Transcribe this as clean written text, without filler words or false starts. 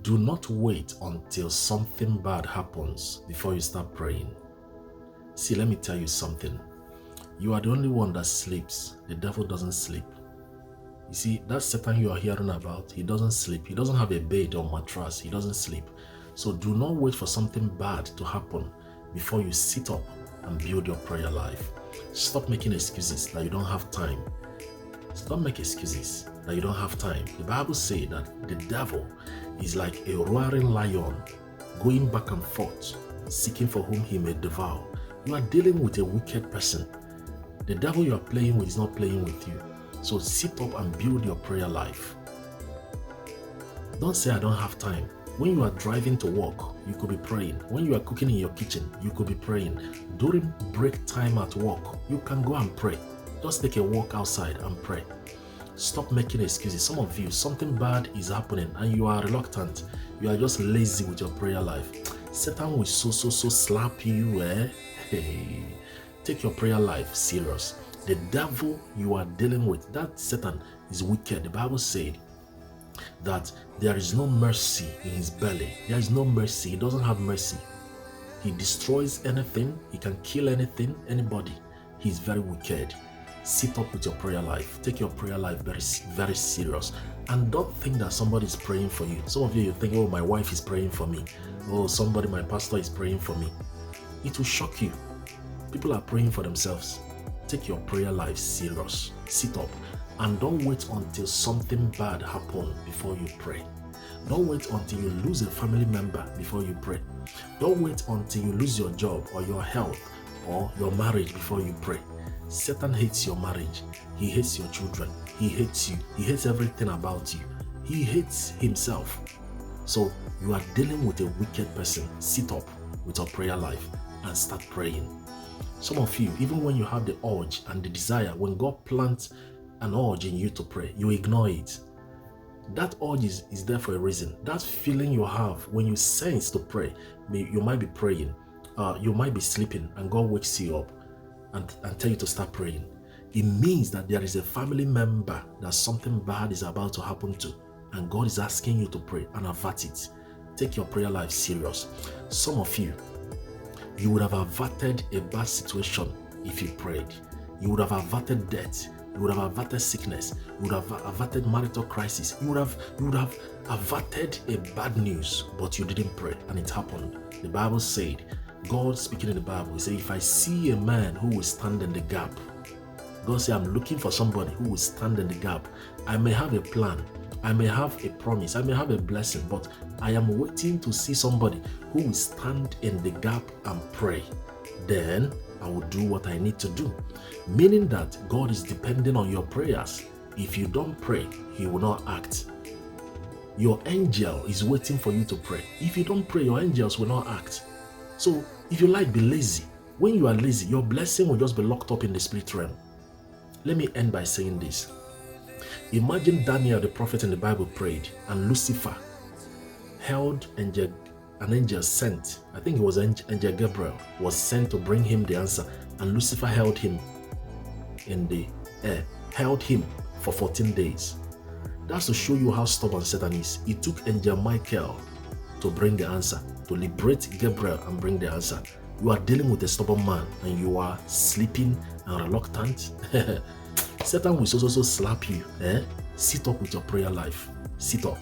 Do not wait until something bad happens before you start praying. See, let me tell you something. You are the only one that sleeps. The devil doesn't sleep. You see, that Satan you are hearing about, he doesn't sleep. He doesn't have a bed or mattress. He doesn't sleep. So do not wait for something bad to happen before you sit up and build your prayer life. Stop making excuses that you don't have time. Stop making excuses that you don't have time. The Bible says that the devil is like a roaring lion going back and forth, seeking for whom he may devour. You are dealing with a wicked person. The devil you are playing with is not playing with you. So sit up and build your prayer life. Don't say I don't have time. When you are driving to work, you could be praying. When you are cooking in your kitchen, you could be praying. During break time at work, you can go and pray. Just take a walk outside and pray. Stop making excuses. Some of you, something bad is happening and you are reluctant. You are just lazy with your prayer life. Satan will so slap you. Hey. Take your prayer life serious. The devil you are dealing with, that Satan is wicked. The Bible said that there is no mercy in his belly. There is no mercy. He doesn't have mercy. He destroys anything. He can kill anything, anybody. He's very wicked. Sit up with your prayer life. Take your prayer life very, very serious. And don't think that somebody is praying for you. Some of you think, oh, my wife is praying for me. Oh, somebody, my pastor is praying for me. It will shock you. People are praying for themselves. Take your prayer life serious. Sit up and don't wait until something bad happens before you pray. Don't wait until you lose a family member before you pray. Don't wait until you lose your job or your health or your marriage before you pray. Satan hates your marriage. He hates your children. He hates you. He hates everything about you. He hates himself. So you are dealing with a wicked person. Sit up with your prayer life and start praying. Some of you, even when you have the urge and the desire, when God plants an urge in you to pray, you ignore it. That urge is there for a reason. That feeling you have when you sense to pray, you might be praying, you might be sleeping, and God wakes you up and tell you to start praying. It means that there is a family member that something bad is about to happen to, and God is asking you to pray and avert it. Take your prayer life serious. Some of you would have averted a bad situation if you prayed. You would have averted death. You would have averted sickness. You would have averted marital crisis. You would have averted a bad news, but you didn't pray, and it happened. The Bible said, God speaking in the Bible, he said, if I see a man who will stand in the gap, God said, I'm looking for somebody who will stand in the gap. I may have a plan. I may have a promise. I may have a blessing, but I am waiting to see somebody who will stand in the gap and pray. Then I will do what I need to do. Meaning that God is depending on your prayers. If you don't pray, he will not act. Your angel is waiting for you to pray. If you don't pray, your angels will not act. So if you like, be lazy. When you are lazy, your blessing will just be locked up in the spirit realm. Let me end by saying this. Imagine Daniel, the prophet in the Bible, prayed, and Lucifer held an angel sent. I think it was Angel Gabriel was sent to bring him the answer, and Lucifer held him in the air, held him for 14 days. That's to show you how stubborn Satan is. It took Angel Michael to bring the answer, to liberate Gabriel and bring the answer. You are dealing with a stubborn man and you are sleeping and reluctant. Satan will also slap you. Sit up with your prayer life. Sit up.